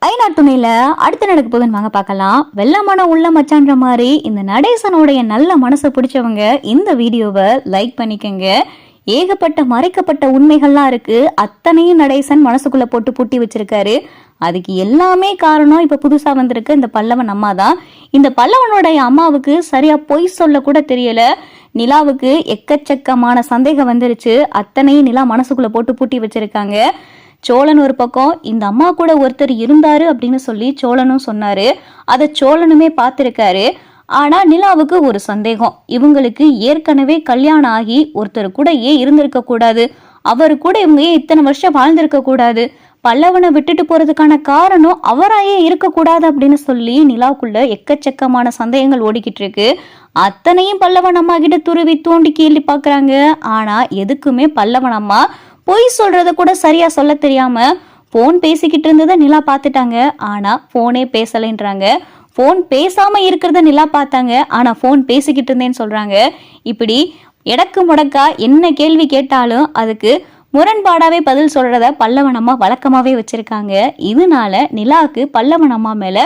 ஐநா துணையில அடுத்து நடக்க போகுதுன்னு வாங்க பார்க்கலாம். வெள்ளமான உள்ள மச்சான்ற மாதிரி இந்த நடேசனுடைய நல்ல மனசை பிடிச்சவங்க இந்த வீடியோவை லைக் பண்ணிக்கங்க. ஏகப்பட்ட மறைக்கப்பட்ட உண்மைகள்லாம் இருக்கு. அத்தனையும் நடேசன் மனசுக்குள்ள போட்டு பூட்டி வச்சிருக்காரு. அதுக்கு எல்லாமே காரணம் இப்ப புதுசா வந்திருக்கு இந்த பல்லவன் அம்மா தான். இந்த பல்லவனுடைய அம்மாவுக்கு சரியா பொய் சொல்ல கூட தெரியல. நிலாவுக்கு எக்கச்சக்கமான சந்தேகம் வந்துருச்சு. அத்தனையும் நிலா மனசுக்குள்ள போட்டு பூட்டி வச்சிருக்காங்க. சோழன் ஒரு பக்கம் இந்த அம்மா கூட ஒருத்தர் இருந்தாரு அப்படின்னு சொல்லி சோழனும் சொன்னாரு. அதை சோழனுமே பார்த்திருக்காரு. ஆனா நிலாவுக்கு ஒரு சந்தேகம், இவங்களுக்கு ஏற்கனவே கல்யாணம் ஆகி ஒருத்தர் கூட ஏன் இருந்திருக்க கூடாது, அவரு கூட இவங்க ஏன் இத்தனை வருஷம் வாழ்ந்திருக்க கூடாது, பல்லவனை விட்டுட்டு போறதுக்கான காரணம் அவராயே இருக்கக்கூடாது அப்படின்னு சொல்லி நிலாவுக்குள்ள எக்கச்சக்கமான சந்தேகங்கள் ஓடிக்கிட்டு இருக்கு. அத்தனையும் பல்லவன் அம்மா கிட்ட துருவி தூண்டி கேள்வி பாக்குறாங்க. ஆனா எதுக்குமே பல்லவன் அம்மா பொய் சொல்றத கூட சரியா சொல்ல தெரியாம போன் பேசிக்கிட்டு இருந்ததை நிலா பார்த்துட்டாங்க. ஆனா போனே பேசலைன்றாங்க. போன் பேசாம இருக்கிறத நிலா பார்த்தாங்க. ஆனா போன் பேசிக்கிட்டு இருந்தேன்னு சொல்றாங்க. இப்படி எடக்கு முடக்கா என்ன கேள்வி கேட்டாலும் அதுக்கு முரண்பாடாவே பதில் சொல்றத பல்லவன் அம்மா வழக்கமாவே வச்சிருக்காங்க. இதனால நிலாவுக்கு பல்லவன் அம்மா மேல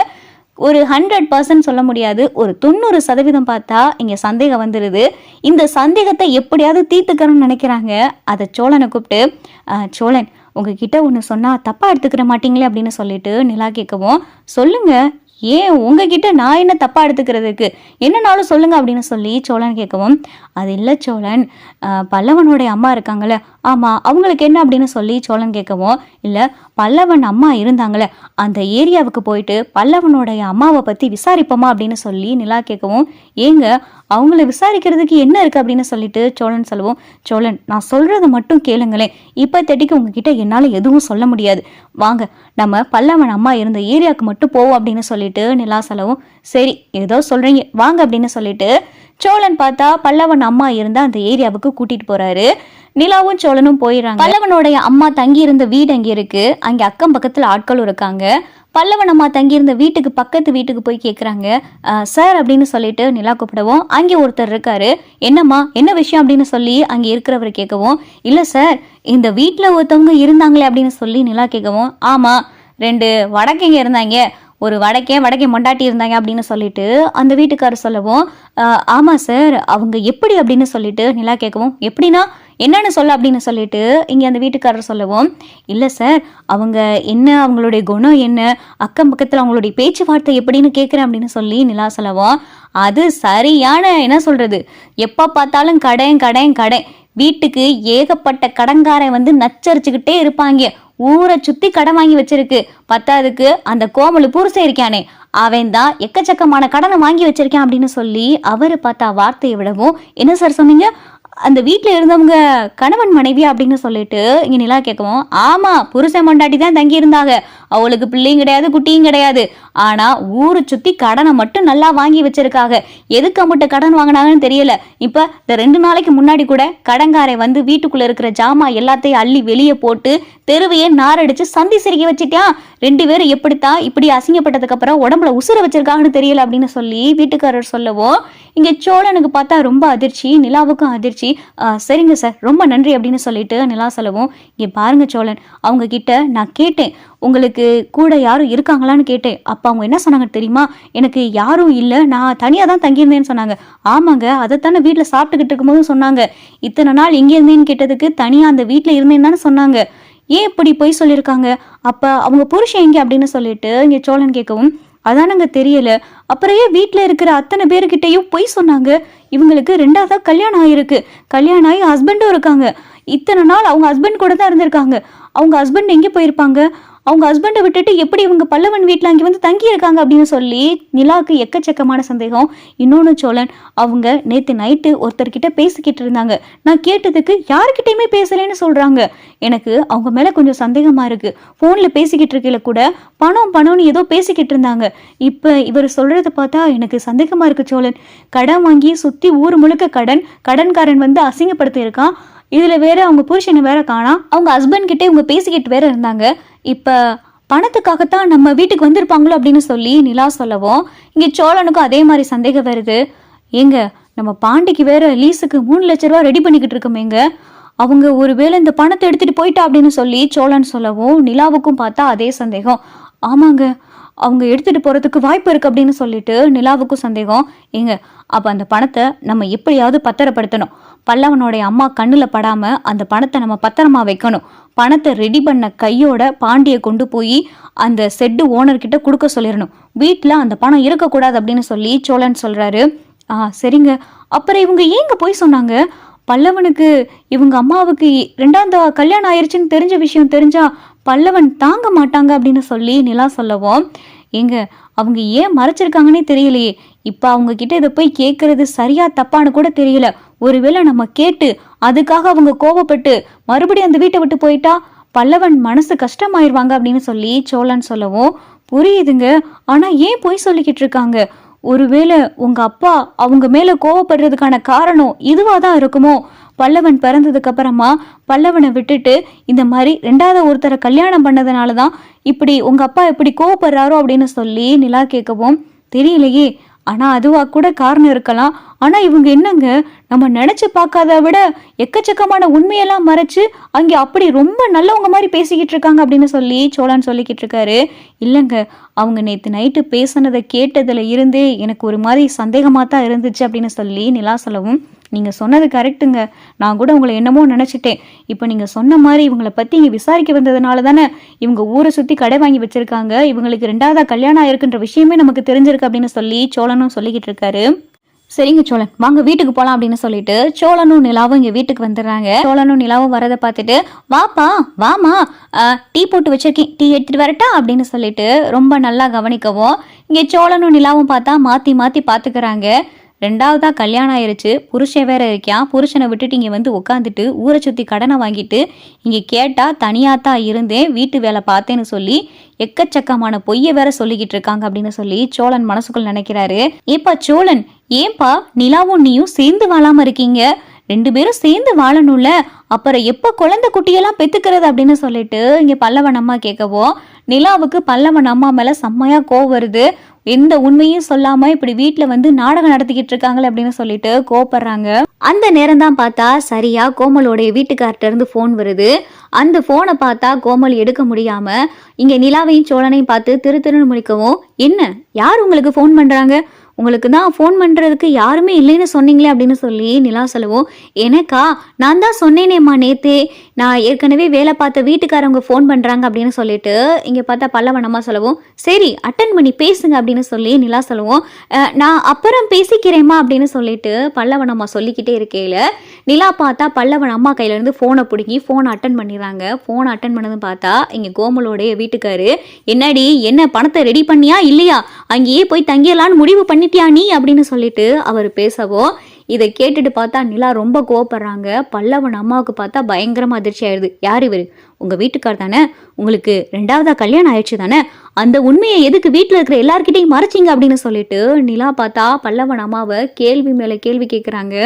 ஒரு 100% சொல்ல முடியாது, ஒரு 90% பார்த்தா இங்க சந்தேகம் வந்துடுது. இந்த சந்தேகத்தை எப்படியாவது தீர்த்துக்கணும்னு நினைக்கிறாங்க. அதை சோழனை கூப்பிட்டு, சோழன் உங்ககிட்ட ஒன்று சொன்னா தப்பா எடுத்துக்கிற மாட்டீங்களே அப்படின்னு சொல்லிட்டு நிலா கேட்கவும், சொல்லுங்க, ஏன் உங்ககிட்ட நான் என்ன தப்பா எடுத்துக்கிறதுக்கு, என்னன்னாலும் சொல்லுங்க அப்படின்னு சொல்லி சோழன் கேட்கவும், அது இல்லை சோழன், பல்லவனுடைய அம்மா இருக்காங்கல்ல, ஆமா அவங்களுக்கு என்ன அப்படின்னு சொல்லி சோழன் கேட்கவும், இல்லை பல்லவன் அம்மா இருந்தாங்களே அந்த ஏரியாவுக்கு போயிட்டு பல்லவனுடைய அம்மாவை பத்தி விசாரிப்போமா அப்படின்னு சொல்லி நிலா கேட்கவும், ஏங்க அவங்கள விசாரிக்கிறதுக்கு என்ன இருக்கு அப்படின்னு சொல்லிட்டு சோழன் சொல்லவும், சோழன் நான் சொல்றதை மட்டும் கேளுங்களேன், இப்போதைக்கு உங்ககிட்ட என்னால எதுவும் சொல்ல முடியாது, வாங்க நம்ம பல்லவன் அம்மா இருந்த ஏரியாவுக்கு மட்டும் போவோம் அப்படின்னு சொல்லிட்டு நிலா சொல்லவும், சரி ஏதோ சொல்றீங்க வாங்க அப்படின்னு சொல்லிட்டு சோழன் பார்த்தா பல்லவன் அம்மா இருந்த அந்த ஏரியாவுக்கு கூட்டிட்டு போறாரு. நிலாவும் சோழனும் போயிடறாங்க. பல்லவனுடைய அம்மா தங்கி இருந்த வீடு அங்கே இருக்கு. அங்க அக்கம் பக்கத்துல ஆட்களும் இருக்காங்க. பல்லவன் அம்மா தங்கியிருந்த வீட்டுக்கு பக்கத்து வீட்டுக்கு போய் கேட்குறாங்க. சார் அப்படின்னு சொல்லிட்டு நிலா கூப்பிடவும், அங்கே ஒருத்தர் இருக்காரு. என்னம்மா என்ன விஷயம் அப்படின்னு சொல்லி அங்கே இருக்கிறவர் கேட்கவும், இல்லை சார் இந்த வீட்டில் ஒருத்தவங்க இருந்தாங்களே அப்படின்னு சொல்லி நிலா கேட்கவும், ஆமாம் 2 வடக்கைங்க இருந்தாங்க, ஒரு வடக்கே மொண்டாட்டி இருந்தாங்க அப்படின்னு சொல்லிட்டு அந்த வீட்டுக்காரர் சொல்லவும், ஆமாம் சார் அவங்க எப்படி அப்படின்னு சொல்லிட்டு நிலா கேட்கவும், எப்படின்னா என்னன்னு சொல்ல அப்படின்னு சொல்லிட்டு இங்கே அந்த வீட்டுக்காரர் சொல்லவும், இல்லை சார் அவங்க என்ன, அவங்களுடைய குணம் என்ன, அக்கம் பக்கத்தில் அவங்களுடைய பேச்சுவார்த்தை எப்படின்னு கேட்குறேன் அப்படின்னு சொல்லி நிலா சொல்லவும், அது சரியான என்ன சொல்றது, எப்போ பார்த்தாலும் கடை வீட்டுக்கு ஏகப்பட்ட கடன்காரன் வந்து நச்சரிச்சுக்கிட்டே இருப்பாங்க, ஊரை சுத்தி கடன் வாங்கி வச்சிருக்கு, பத்தாதுக்கு அந்த கோமலு புருஷன் இருக்கானே அவன் தான் எக்கச்சக்கமான கடனை வாங்கி வச்சிருக்கான் அப்படின்னு சொல்லி அவரு பார்த்தா வார்த்தையை விடவும், என்ன சார் சொன்னீங்க, அந்த வீட்டில் இருந்தவங்க கணவன் மனைவி அப்படின்னு சொல்லிட்டு இங்கே நிலா கேட்கவும், ஆமாம் புருஷன் மண்டாட்டி தான் தங்கி இருந்தாங்க, அவளுக்கு பிள்ளையும் கிடையாது குட்டியும் கிடையாது, ஆனால் ஊரை சுற்றி கடனை மட்டும் நல்லா வாங்கி வச்சிருக்காங்க, எதுக்கு அம்பிட்ட கடன் வாங்கினாங்கன்னு தெரியல. இப்போ இந்த 2 நாளைக்கு முன்னாடி கூட கடன்காரை வந்து வீட்டுக்குள்ளே இருக்கிற ஜாமா எல்லாத்தையும் அள்ளி வெளியே போட்டு தெருவையே நாரடிச்சு சந்தி சிரிக்க வச்சுட்டான். 2 பேரும் எப்படித்தான் இப்படி அசிங்கப்பட்டதுக்கு அப்புறம் உடம்புல உசுர வச்சிருக்காங்கன்னு தெரியல அப்படின்னு சொல்லி வீட்டுக்காரர் சொல்லவும், இங்க சோழனுக்கு பார்த்தா ரொம்ப அதிர்ச்சி, நிலாவுக்கும் அதிர்ச்சி. சரிங்க சார் ரொம்ப நன்றி அப்படின்னு சொல்லிட்டு நிலா சொல்லவும், இங்க பாருங்க சோழன், அவங்க கிட்ட நான் கேட்டேன் உங்களுக்கு கூட யாரும் இருக்காங்களான்னு கேட்டேன். அப்போ அவங்க என்ன சொன்னாங்க தெரியுமா, எனக்கு யாரும் இல்லை, நான் தனியாக தான் தங்கியிருந்தேன்னு சொன்னாங்க. ஆமாங்க அதைத்தானே வீட்டில் சாப்பிட்டுக்கிட்டு இருக்கும்போது சொன்னாங்க. இத்தனை நாள் எங்கே இருந்தேன்னு கேட்டதுக்கு தனியாக அந்த வீட்டில் இருந்தேன்னு தானே சொன்னாங்க. ஏன் இப்படி பொய் சொல்லியிருக்காங்க, அப்போ அவங்க புருஷன் எங்கே அப்படின்னு சொல்லிட்டு இங்கே சோழன் கேட்கவும், அதானங்க தெரியல, அப்புறம் ஏன் வீட்டில் இருக்கிற அத்தனை பேருக்கிட்டையும் பொய் சொன்னாங்க, இவங்களுக்கு 2ஆவதா கல்யாணம் ஆகிருக்கு, கல்யாணம் ஆகி ஹஸ்பண்டும் இருக்காங்க, இத்தனை நாள் அவங்க ஹஸ்பண்ட் கூட தான் இருந்திருக்காங்க, அவங்க ஹஸ்பண்ட் எங்கே போயிருப்பாங்க, அவங்க ஹஸ்பண்டை விட்டுட்டு எப்படி இவங்க பல்லவன் வீட்டில் அங்கே வந்து தங்கி இருக்காங்க அப்படின்னு சொல்லி நிலாவுக்கு எக்கச்சக்கமான சந்தேகம். இன்னொன்று சோழன், அவங்க நேற்று நைட்டு ஒருத்தர்கிட்ட பேசிக்கிட்டு இருந்தாங்க, நான் கேட்டதுக்கு யாருக்கிட்டையுமே பேசலைன்னு சொல்கிறாங்க, எனக்கு அவங்க மேலே கொஞ்சம் சந்தேகமாக இருக்குது, ஃபோனில் பேசிக்கிட்டு இருக்கையில கூட பணம்னு ஏதோ பேசிக்கிட்டு இருந்தாங்க, இப்போ இவர் சொல்கிறத பார்த்தா எனக்கு சந்தேகமாக இருக்குது சோழன், கடன் வாங்கி சுற்றி ஊர் முழுக்க கடன்காரன் வந்து அசிங்கப்படுத்தி இருக்கான், இதில் வேற அவங்க புருஷனை வேற காணா, அவங்க ஹஸ்பண்ட் கிட்டே இவங்க பேசிக்கிட்டு வேற இருந்தாங்க, இப்போ பணத்துக்காகத்தான் நம்ம வீட்டுக்கு வந்திருப்பாங்களோ அப்படின்னு சொல்லி நிலா சொல்லவும், இங்கே சோழனுக்கும் அதே மாதிரி சந்தேகம் வருது. ஏங்க நம்ம பாண்டிக்கு வேற லீஸுக்கு 3 லட்ச ரூபா ரெடி பண்ணிக்கிட்டு இருக்கோமேங்க, அவங்க ஒருவேளை இந்த பணத்தை எடுத்துட்டு போயிட்டா அப்படின்னு சொல்லி சோழன் சொல்லவும் நிலாவுக்கும் பார்த்தா அதே சந்தேகம். ஆமாங்க, அவங்க எடுத்துட்டு போறதுக்கு வாய்ப்பு இருக்கு அப்படின்னு சொல்லிட்டு நிலாவுக்கும் சந்தேகம். ஏங்க, அப்ப அந்த பணத்தை நம்ம எப்படியாவது பத்திரப்படுத்தணும். பல்லவனுடைய அம்மா கண்ணுல படாம அந்த பணத்தை நம்ம பத்திரமா வைக்கணும். பணத்தை ரெடி பண்ண கையோட பாண்டிய கொண்டு போய் அந்த செட்டு ஓனர்கிட்ட கொடுக்க சொல்லிடணும். வீட்டுல அந்த பணம் இருக்கக்கூடாது அப்படின்னு சொல்லி சோழன் சொல்றாரு. சரிங்க. அப்புறம் இவங்க ஏங்க போய் சொன்னாங்க? பல்லவனுக்கு இவங்க அம்மாவுக்கு 2ஆம் கல்யாணம் ஆயிருச்சுன்னு தெரிஞ்ச விஷயம் தெரிஞ்சா பல்லவன் தாங்க மாட்டாங்க அப்படின்னு சொல்லி நிலா சொல்லவும், ஏங்க அவங்க ஏன் மறைச்சிருக்காங்கன்னே தெரியலையே. இப்ப அவங்க கிட்ட இதை போய் கேட்கறது சரியா தப்பான்னு கூட தெரியல. ஒருவேளை நம்ம கேட்டு அதுக்காக அவங்க கோபப்பட்டு மறுபடியும் அந்த வீட்டை விட்டு போயிட்டா பல்லவன் மனசு கஷ்டமாயிருவாங்க அப்படின்னு சொல்லி சோழன் சொல்லவும், புரியுதுங்க. ஆனா ஏன் போய் சொல்லிக்கிட்டு இருக்காங்க? ஒருவேளை உங்க அப்பா அவங்க மேல கோவப்படுறதுக்கான காரணம் இதுவாதான் இருக்குமோ? பல்லவன் பிறந்ததுக்கு அப்புறமா பல்லவனை விட்டுட்டு இந்த மாதிரி 2வது ஒருத்தரை கல்யாணம் பண்ணதுனாலதான் இப்படி உங்க அப்பா எப்படி கோவப்படுறாரோ அப்படின்னு சொல்லி நிலா கேட்கவும், தெரியலையே. ஆனா அதுவா கூட காரணம் இருக்கலாம். ஆனா இவங்க என்னங்க, நம்ம நினைச்சு பார்க்காத விட எக்கச்சக்கமான உண்மையெல்லாம் மறைச்சு அங்கே அப்படி ரொம்ப நல்லவங்க மாதிரி பேசிக்கிட்டு இருக்காங்க அப்படின்னு சொல்லி சோழன் சொல்லிக்கிட்டு இருக்காரு. இல்லைங்க, அவங்க நேற்று நைட்டு பேசினதை கேட்டதுல இருந்தே எனக்கு ஒரு மாதிரி சந்தேகமாக தான் இருந்துச்சு அப்படின்னு சொல்லி நிலா சொல்லவும், நீங்கள் சொன்னது கரெக்டுங்க. நான் கூட உங்களை என்னமோ நினச்சிட்டேன். இப்போ நீங்கள் சொன்ன மாதிரி இவங்களை பற்றி இங்கே விசாரிக்க வந்ததுனால தானே இவங்க ஊரை சுற்றி கடை வாங்கி வச்சுருக்காங்க. இவங்களுக்கு 2ஆவதா கல்யாணம் ஆயிருக்குன்ற விஷயமே நமக்கு தெரிஞ்சிருக்கு அப்படின்னு சொல்லி சோழனும் சொல்லிக்கிட்டு இருக்காரு. சரிங்க சோழன், வாங்க வீட்டுக்கு போகலாம் அப்படின்னு சொல்லிட்டு சோழனும் நிலாவும் இங்கே வீட்டுக்கு வந்துடுறாங்க. சோழனும் நிலாவும் வரதை பார்த்துட்டு, வாப்பா வாமா, டீ போட்டு வச்சிருக்கேன், டீ எடுத்துட்டு வரட்டா அப்படின்னு சொல்லிட்டு ரொம்ப நல்லா கவனிக்கவும், இங்கே சோழனும் நிலாவும் பார்த்தா மாற்றி மாற்றி பார்த்துக்கிறாங்க. 2ஆவதா கல்யாணம் ஆயிருச்சு, புருஷன் வேற இருக்கான். புருஷனை விட்டுட்டு இங்கே வந்து உட்காந்துட்டு ஊரை சுற்றி கடனை வாங்கிட்டு இங்கே கேட்டால் தனியாத்தான் இருந்தேன், வீட்டு வேலை பார்த்தேன்னு சொல்லி எக்கச்சக்கமான பொய்யை வேற சொல்லிக்கிட்டு இருக்காங்க அப்படின்னு சொல்லி சோழன் மனசுக்குள் நினைக்கிறாரு. ஏப்பா சோழன், ஏன்பா நிலாவும் நீயும் சேர்ந்து வாழாம இருக்கீங்க? 2 பேரும் சேர்ந்து வாழணும்ல, அப்புறம் எப்போ குழந்தை குட்டியெல்லாம் பெத்துக்கிறது அப்படின்னு சொல்லிட்டு இங்கே பல்லவன் அம்மா கேட்கவோ, நிலாவுக்கு பல்லவன் அம்மா மேலே செம்மையா கோவம் வருது. எந்த உண்மையும் சொல்லாம இப்படி வீட்டுல வந்து நாடகம் நடத்திக்கிட்டு இருக்காங்களே அப்படின்னு சொல்லிட்டு கோவப்படுறாங்க. அந்த நேரம் தான் பார்த்தா சரியா கோமலோடைய வீட்டுக்கார்ட்ட இருந்து போன் வருது. அந்த போனை பார்த்தா கோமல் எடுக்க முடியாம இங்க நிலாவையும் சோழனையும் பார்த்து திருன்னு முடிக்கவும், என்ன யார் உங்களுக்கு போன் பண்றாங்க? உங்களுக்கு தான் ஃபோன் பண்ணுறதுக்கு யாருமே இல்லைன்னு சொன்னீங்களே அப்படின்னு சொல்லி நிலா சொல்லவும், எனக்கா, நான் தான் சொன்னேனேம்மா நேத்தே, நான் ஏற்கனவே வேலை பார்த்த வீட்டுக்காரவங்க ஃபோன் பண்ணுறாங்க அப்படின்னு சொல்லிட்டு இங்கே பார்த்தா பல்லவனம்மா சொல்லவும், சரி அட்டன் பண்ணி பேசுங்க அப்படின்னு சொல்லி நிலா சொல்லவும், நான் அப்புறம் பேசிக்கிறேம்மா அப்படின்னு சொல்லிட்டு பல்லவனம்மா சொல்லிக்கிட்டே இருக்கையில் நிலா பார்த்தா பல்லவன் அம்மா கையிலேருந்து ஃபோனை பிடிக்கி ஃபோனை அட்டன் பண்ணிடுறாங்க. ஃபோனை அட்டன் பண்ணதுன்னு பார்த்தா இங்கே கோமலோடைய வீட்டுக்காரு, என்னடி என்ன பணத்தை ரெடி பண்ணியா இல்லையா, அங்கேயே போய் தங்கிடலான்னு முடிவு பண்ணிட்டியா நீ அப்படின்னு சொல்லிட்டு அவர் பேசவோ, இதை கேட்டுட்டு பார்த்தா நிலா ரொம்ப கோவப்படுறாங்க. பல்லவன் அம்மாவுக்கு பார்த்தா பயங்கரமா அதிர்ச்சி ஆயிடுது. யார் இவர்? உங்க வீட்டுக்கார் தானே, உங்களுக்கு 2ஆவதா கல்யாணம் ஆயிடுச்சு தானே, அந்த உண்மையை எதுக்கு வீட்டில் இருக்கிற எல்லார்கிட்டையும் மறைச்சிங்க அப்படின்னு சொல்லிட்டு நிலா பார்த்தா பல்லவன் அம்மாவை கேள்வி மேல கேள்வி கேட்குறாங்க.